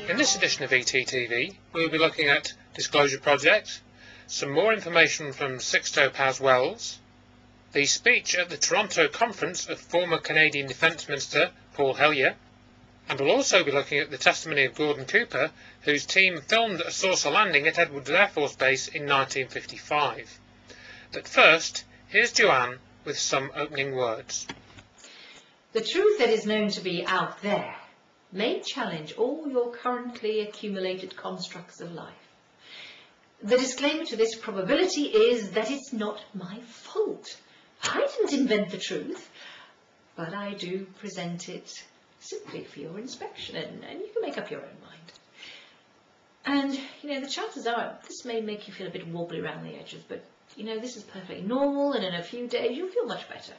In this edition of ETTV, we will be looking at Disclosure Project, some more information from Sixto Paz-Wells, the speech at the Toronto conference of former Canadian Defence Minister Paul Hellyer, and we'll also be looking at the testimony of Gordon Cooper, whose team filmed a saucer landing at Edwards Air Force Base in 1955. But first, here's Joanne with some opening words. The truth that is known to be out there may challenge all your currently accumulated constructs of life. The disclaimer to this probability is that it's not my fault. I didn't invent the truth, but I do present it simply for your inspection, and you can make up your own mind. And, the chances are this may make you feel a bit wobbly around the edges, but, this is perfectly normal, and in a few days you'll feel much better.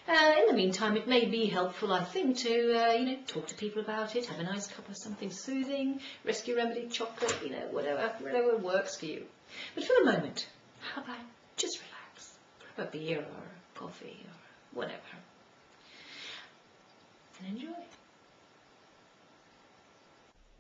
In the meantime, it may be helpful, I think, to, talk to people about it, have a nice cup of something soothing, rescue remedy, chocolate, whatever works for you. But for the moment, how about just relax? Grab a beer or a coffee or whatever. And enjoy.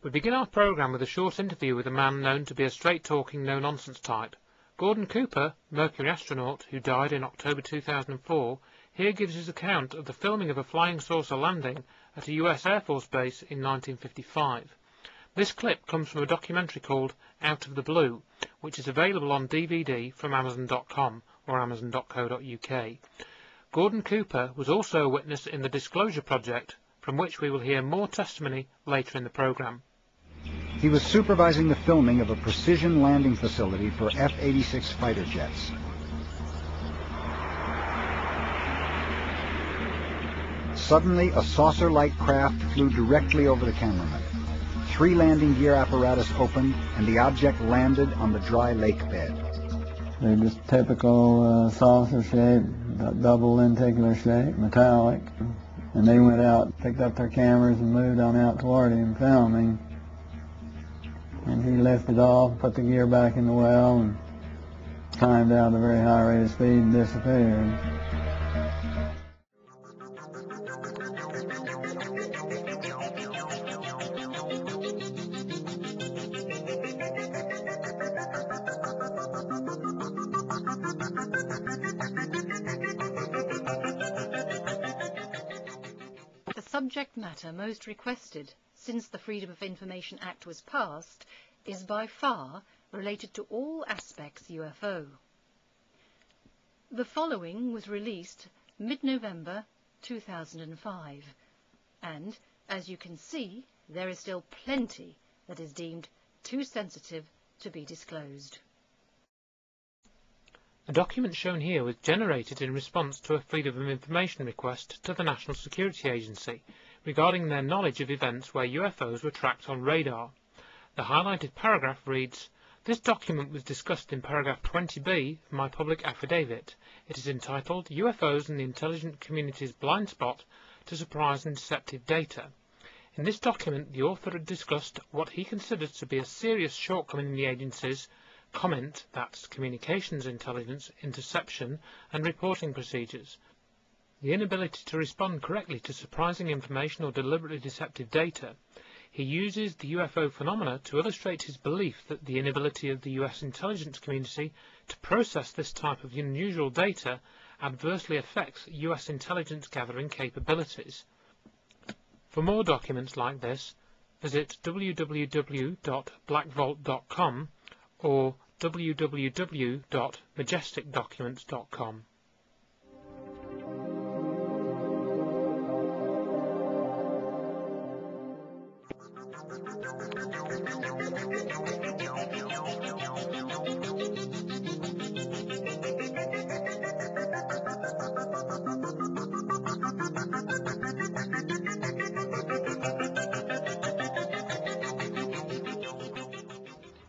We begin our programme with a short interview with a man known to be a straight-talking, no-nonsense type. Gordon Cooper, Mercury astronaut, who died in October 2004, here gives his account of the filming of a flying saucer landing at a US Air Force base in 1955. This clip comes from a documentary called Out of the Blue, which is available on DVD from Amazon.com or Amazon.co.uk. Gordon Cooper was also a witness in the Disclosure Project, from which we will hear more testimony later in the programme. He was supervising the filming of a precision landing facility for F-86 fighter jets. Suddenly, a saucer-like craft flew directly over the cameraman. 3 landing gear apparatus opened, and the object landed on the dry lake bed. They're just typical saucer shape, double lenticular shape, metallic. And they went out, picked up their cameras, and moved on out toward him, filming. And he lifted off, put the gear back in the well, and climbed out at a very high rate of speed and disappeared. The subject matter most requested since the Freedom of Information Act was passed is by far related to all aspects UFO. The following was released mid-November 2005, and as you can see, there is still plenty that is deemed too sensitive to be disclosed. The document shown here was generated in response to a Freedom of Information request to the National Security Agency regarding their knowledge of events where UFOs were tracked on radar. The highlighted paragraph reads, "This document was discussed in paragraph 20B of my public affidavit. It is entitled UFOs and the Intelligence Community's Blind Spot to Surprise and Deceptive Data. In this document, the author had discussed what he considered to be a serious shortcoming in the agency's comment, that's communications intelligence, interception and reporting procedures. The inability to respond correctly to surprising information or deliberately deceptive data. He uses the UFO phenomena to illustrate his belief that the inability of the US intelligence community to process this type of unusual data adversely affects US intelligence gathering capabilities. For more documents like this, visit www.blackvault.com or www.majesticdocuments.com.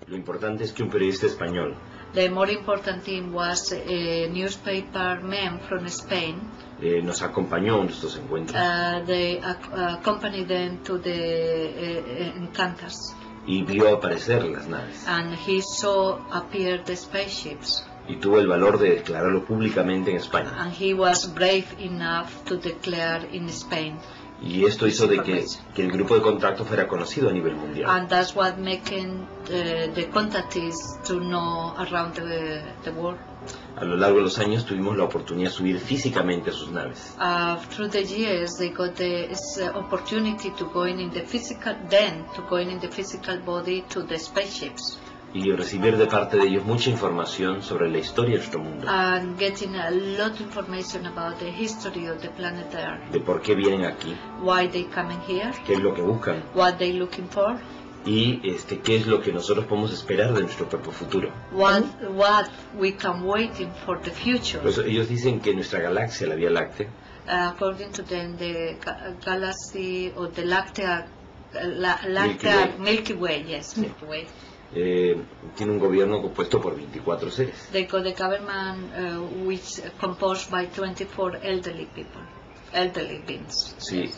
Lo importante es que un periodista español. The more important thing was a newspaper man from Spain. Nos acompañó en estos encuentros. They accompanied them to the encounters. Y vio aparecer las naves. And he saw appear the spaceships. Y tuvo el valor de declararlo públicamente en España. And he was brave enough to declare in Spain. Y esto hizo de que el grupo de contacto fuera conocido a nivel mundial. And that's what making the contactees to know around the world. A lo largo de los años tuvimos la oportunidad de subir físicamente a sus naves. Through the years, they got the opportunity to go in the physical, body to the spaceships. Y recibir de parte de ellos mucha información sobre la historia de nuestro mundo. And getting a lot of information about the history of the planet Earth. De por qué vienen aquí. Why they coming here. Qué es lo que buscan. What they looking for. Y qué es lo que nosotros podemos esperar de nuestro propio futuro. What we can waiting for the future. Pues ellos dicen que nuestra galaxia, la Vía Láctea, according to them, the galaxy or the Milky Way, yes, Milky Way. Tiene un gobierno compuesto por 24 seres. They got the government which composed by 24 elderly people. Elderly beings. Sí,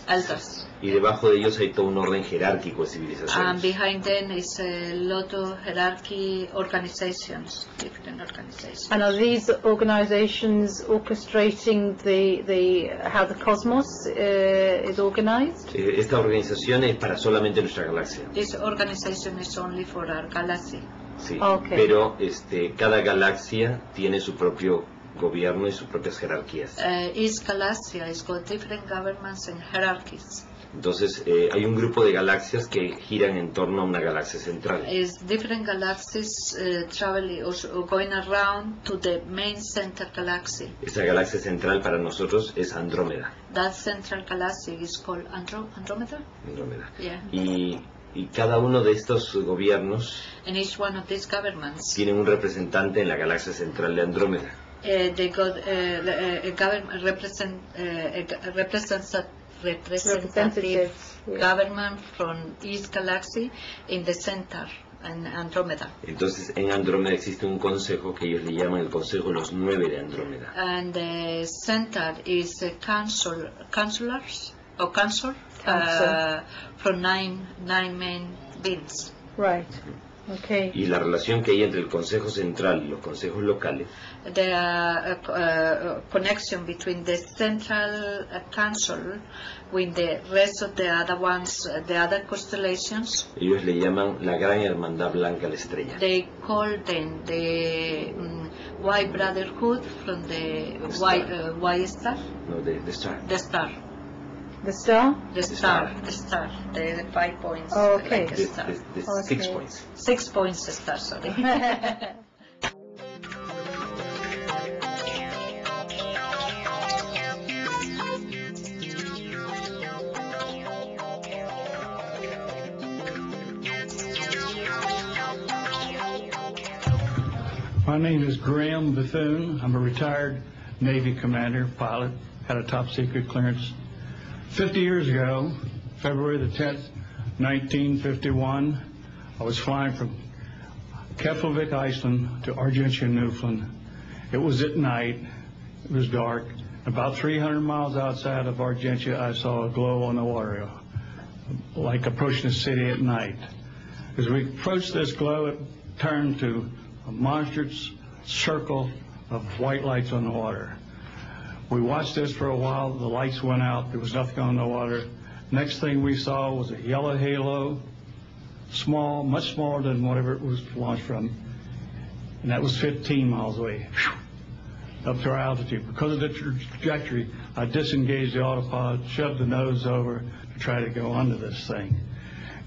Elders. Y debajo de ellos hay todo un orden jerárquico de civilizaciones. And behind them is a lot of hierarchy organizations, different organizations. And are these organizations orchestrating how the cosmos is organized? Esta organización es para solamente nuestra galaxia. This organization is only for our galaxy. Sí, okay. Pero cada galaxia tiene su propio gobierno y sus propias jerarquías. Each galaxy has got different governments and hierarchies. Entonces hay un grupo de galaxias que giran en torno a una galaxia central. Different galaxies traveling or going around to the main center galaxy. Esa galaxia central para nosotros es Andrómeda. That central galaxy is called Andromeda. Andrómeda. Yeah. Y cada uno de estos gobiernos each one of these governments tiene un representante en la galaxia central de Andrómeda. They got a government representative government from each galaxy in the center, in Andromeda. Entonces en Andrómeda existe un consejo que ellos le llaman el Consejo de los 9 de Andrómeda. And the center is a council from nine main beings. Right. Okay. Y la relación que hay entre el Consejo Central y los consejos locales. The connection between the central council with the rest of the other ones, the other constellations. Ellos le llaman la Gran Hermandad Blanca la Estrella. They call them the White Brotherhood from the White Star. No, the Star. The Star. The star? The star. The 5 points. Oh, okay. Like a star. The 6 points. 6 points star, sorry. My name is Graham Bethune. I'm a retired Navy commander, pilot, had a top secret clearance. 50 years ago, February the 10th, 1951, I was flying from Keflavik, Iceland to Argentia, Newfoundland. It was at night, it was dark. About 300 miles outside of Argentia, I saw a glow on the water, like approaching the city at night. As we approached this glow, it turned to a monstrous circle of white lights on the water. We watched this for a while. The lights went out. There was nothing on the water. Next thing we saw was a yellow halo, small, much smaller than whatever it was launched from, and that was 15 miles away, up to our altitude. Because of the trajectory, I disengaged the autopilot, shoved the nose over to try to go under this thing.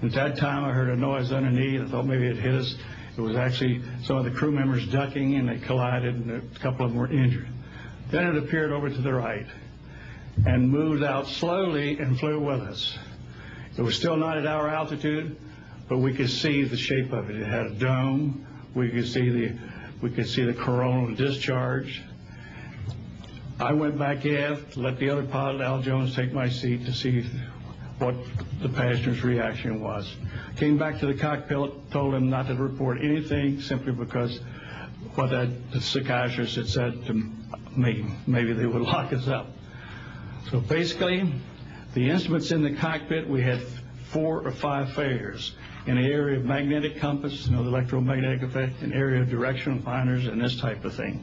At that time, I heard a noise underneath. I thought maybe it hit us. It was actually some of the crew members ducking, and they collided, and a couple of them were injured. Then it appeared over to the right and moved out slowly and flew with us. It was still not at our altitude, but we could see the shape of it. It had a dome. We could see the coronal discharge. I went back aft, let the other pilot, Al Jones, take my seat to see what the passenger's reaction was. Came back to the cockpit, told him not to report anything simply because what the psychiatrist had said to me, maybe they would lock us up. So basically, the instruments in the cockpit, we had 4 or 5 failures. In the area of magnetic compass, the electromagnetic effect, an area of directional finders, and this type of thing.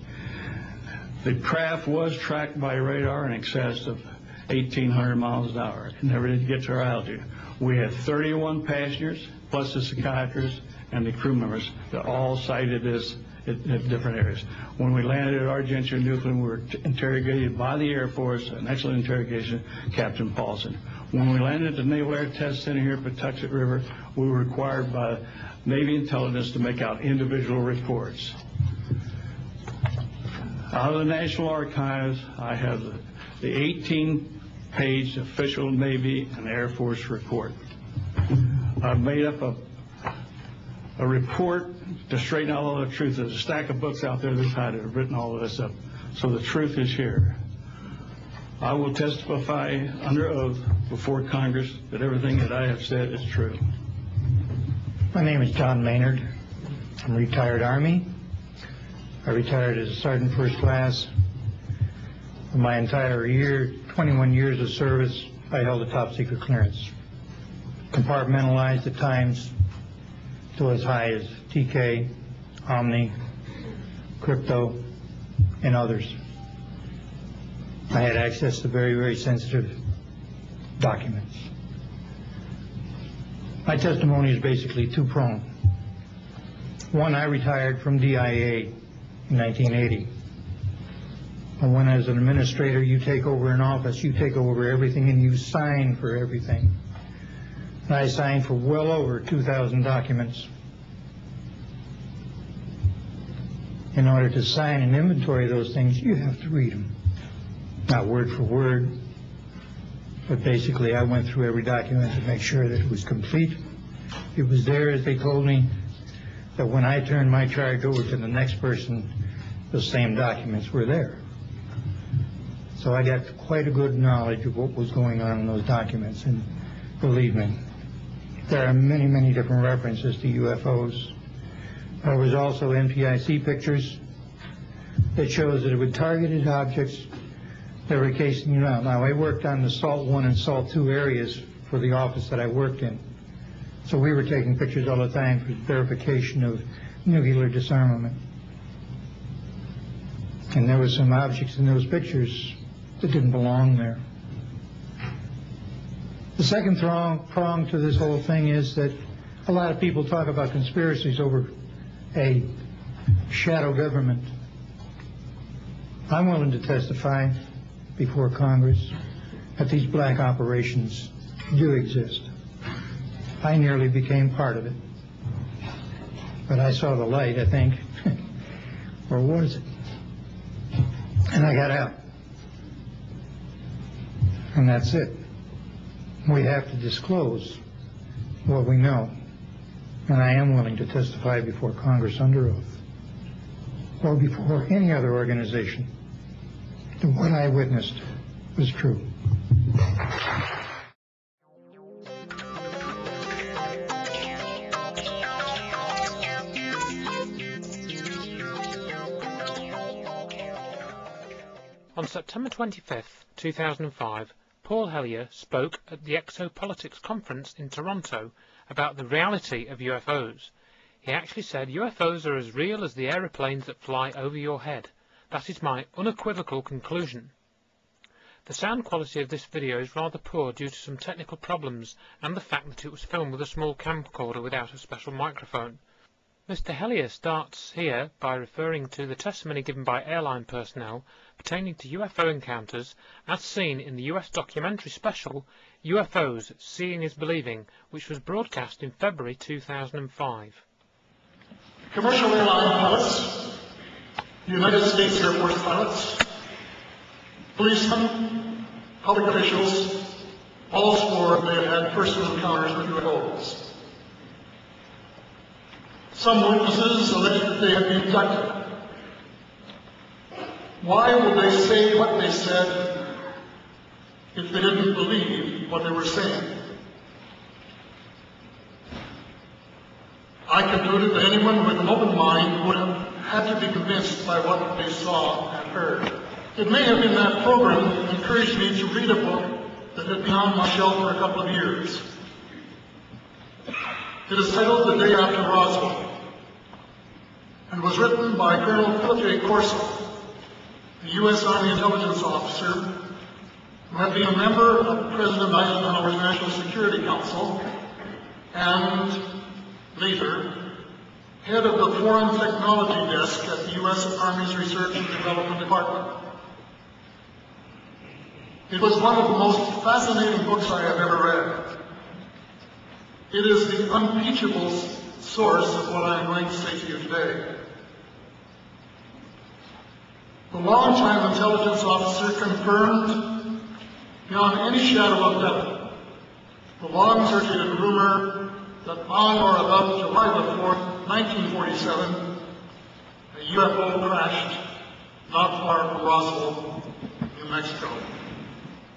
The craft was tracked by radar in excess of 1,800 miles an hour. It never did get to our altitude. We had 31 passengers, plus the psychiatrists and the crew members that all cited this at different areas. When we landed at Argentia Nuclear, we were interrogated by the Air Force, an excellent interrogation, Captain Paulson. When we landed at the Naval Air Test Center here at Patuxent River, we were required by Navy intelligence to make out individual reports. Out of the National Archives, I have the 18-page official Navy and Air Force report. I've made up a report to straighten out all the truth. There's a stack of books out there that have written all of this up. So the truth is here. I will testify under oath before Congress that everything that I have said is true. My name is John Maynard. I'm a retired Army. I retired as a Sergeant First Class. For my entire 21 years of service, I held a top secret clearance. Compartmentalized at times to as high as TK, Omni, Crypto, and others. I had access to very, very sensitive documents. My testimony is basically two-pronged. One, I retired from DIA in 1980. And when as an administrator you take over an office, you take over everything and you sign for everything. And I signed for well over 2,000 documents. In order to sign and inventory those things, you have to read them. Not word for word, but basically I went through every document to make sure that it was complete. It was there, as they told me, that when I turned my charge over to the next person, the same documents were there. So I got quite a good knowledge of what was going on in those documents, and believe me, there are many, many different references to UFOs. There was also NPIC pictures that shows that it would targeted objects that were casing you out. Now, I worked on the SALT 1 and SALT 2 areas for the office that I worked in. So we were taking pictures all the time for verification of nuclear disarmament. And there were some objects in those pictures that didn't belong there. The second prong to this whole thing is that a lot of people talk about conspiracies over a shadow government. I'm willing to testify before Congress that these black operations do exist. I nearly became part of it. But I saw the light, I think. Or was it? And I got out. And that's it. We have to disclose what we know. And I am willing to testify before Congress under oath, or before any other organization, that what I witnessed was true. On September 25th, 2005, Paul Hellyer spoke at the Exopolitics Conference in Toronto about the reality of UFOs. He actually said, UFOs are as real as the aeroplanes that fly over your head. That is my unequivocal conclusion. The sound quality of this video is rather poor due to some technical problems and the fact that it was filmed with a small camcorder without a special microphone. Mr. Hellyer starts here by referring to the testimony given by airline personnel pertaining to UFO encounters as seen in the US documentary special UFOs Seeing is Believing, which was broadcast in February 2005. Commercial airline pilots, United States Air Force pilots, policemen, public officials, all swore they had had personal encounters with UFOs. Some witnesses alleged that they had been abducted. Why would they say what they said if they didn't believe what they were saying? I concluded that anyone with an open mind would have had to be convinced by what they saw and heard. It may have been that program that encouraged me to read a book that had been on my shelf for a couple of years. It is titled The Day After Roswell, and was written by Colonel Philip J. Corso, a U.S. Army intelligence officer who had been a member of President Eisenhower's National Security Council and later head of the Foreign Technology Desk at the U.S. Army's Research and Development Department. It was one of the most fascinating books I have ever read. It is the unimpeachable source of what I am going to say to you today. The longtime intelligence officer confirmed, beyond any shadow of doubt, the long-circulated rumor that on or about July the 4th, 1947, a UFO crashed not far from Roswell, New Mexico.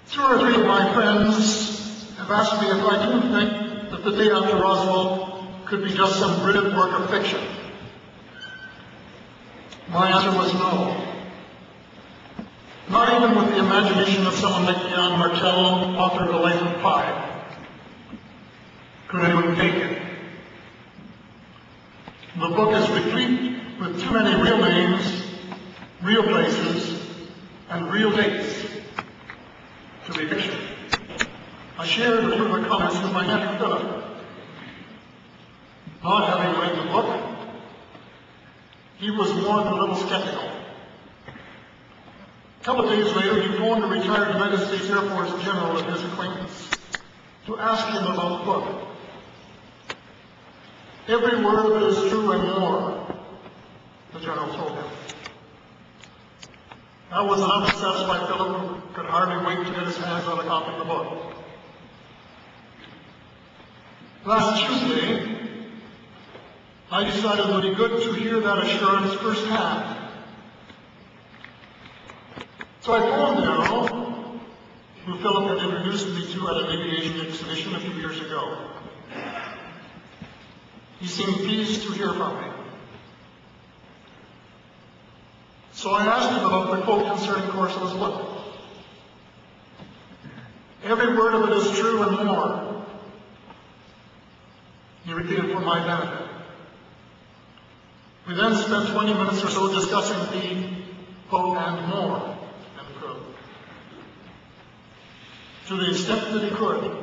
Two or three of my friends have asked me if I do think that the day after Roswell could be just some brilliant work of fiction. My answer was no. Not even with the imagination of someone like Jan Martello, author of The Life of Pi, could anyone take it. The book is replete with too many real names, real places, and real dates to be fiction. I shared a few of the comments with my nephew Philip. Not having read the book, he was more than a little skeptical. A couple of days later, he phoned a retired United States Air Force general of his acquaintance to ask him about the book. Every word of it is true and more, the general told him. That was enough to satisfy Philip, who could hardly wait to get his hands on a copy of the book. Last Tuesday, I decided it would be good to hear that assurance firsthand. So I phoned the general, who Philip had introduced me to at an aviation exhibition a few years ago. He seemed pleased to hear from me. So I asked him about the quote concerning Corso's book. Every word of it is true and more. He repeated for my benefit. We then spent 20 minutes or so discussing the quote and more, end quote, to the extent that he could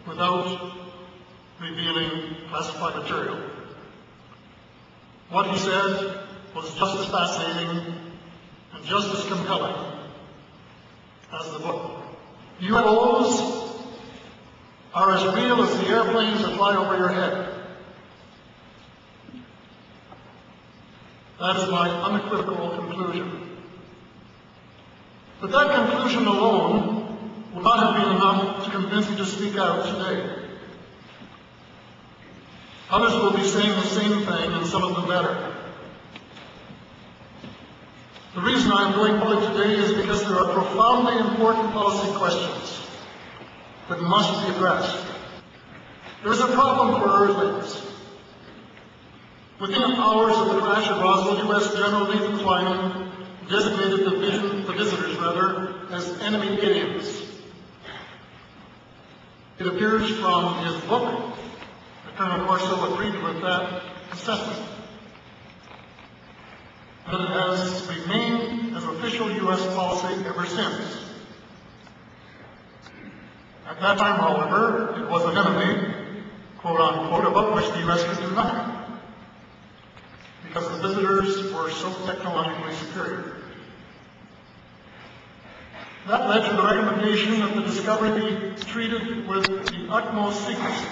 without revealing classified material. What he said was just as fascinating and just as compelling as the book. UFOs are as real as the airplanes that fly over your head. That is my unequivocal conclusion. But that conclusion alone would not have been enough to convince me to speak out today. Others will be saying the same thing, and some of them better. The reason I'm going public today is because there are profoundly important policy questions that must be addressed. There is a problem for Earthlings. Within hours of the crash at Roswell, U.S. General Nathan Kline designated the visitors as enemy aliens. It appears from his book that Colonel Corso agreed with that assessment. But it has remained as official U.S. policy ever since. At that time, however, it was an enemy, quote unquote, about which the U.S. could do nothing, because the visitors were so technologically superior. That led to the recommendation that the discovery be treated with the utmost secrecy,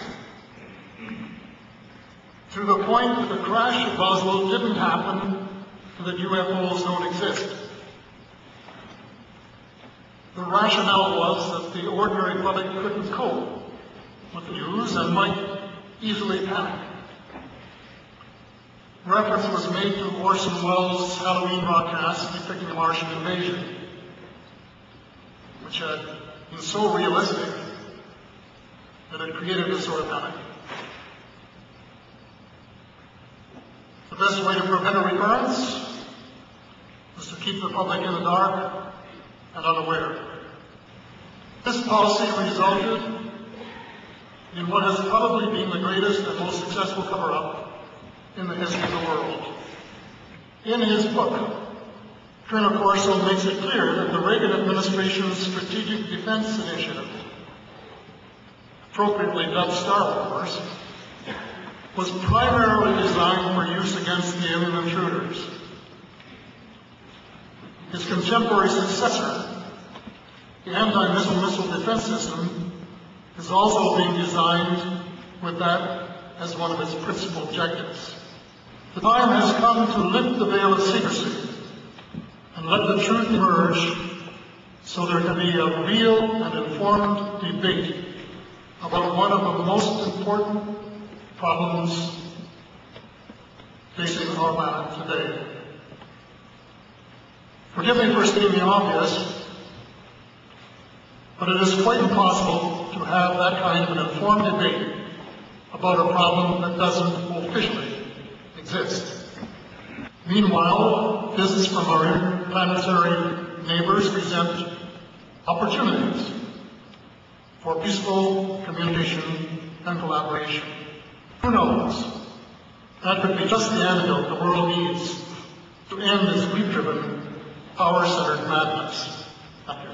to the point that the crash at Roswell didn't happen, and that UFOs don't exist. The rationale was that the ordinary public couldn't cope with the news and might easily panic. Reference was made to Orson Welles' Halloween broadcast depicting the Martian invasion, which had been so realistic that it created a sort of panic. The best way to prevent a recurrence was to keep the public in the dark and unaware. This policy resulted in what has probably been the greatest and most successful cover-up in the history of the world. In his book, Colonel Corso makes it clear that the Reagan administration's Strategic Defense Initiative, appropriately dubbed Star Wars, was primarily designed for use against the alien intruders. His contemporary successor, the anti-missile defense system, is also being designed with that as one of its principal objectives. The time has come to lift the veil of secrecy and let the truth emerge so there can be a real and informed debate about one of the most important problems facing our planet today. Forgive me for stating the obvious, but it is quite impossible to have that kind of an informed debate about a problem that doesn't officially exist. Meanwhile, visits from our interplanetary neighbors present opportunities for peaceful communication and collaboration. Who knows? That could be just the antidote the world needs to end this greed-driven, power-centered madness. Thank you.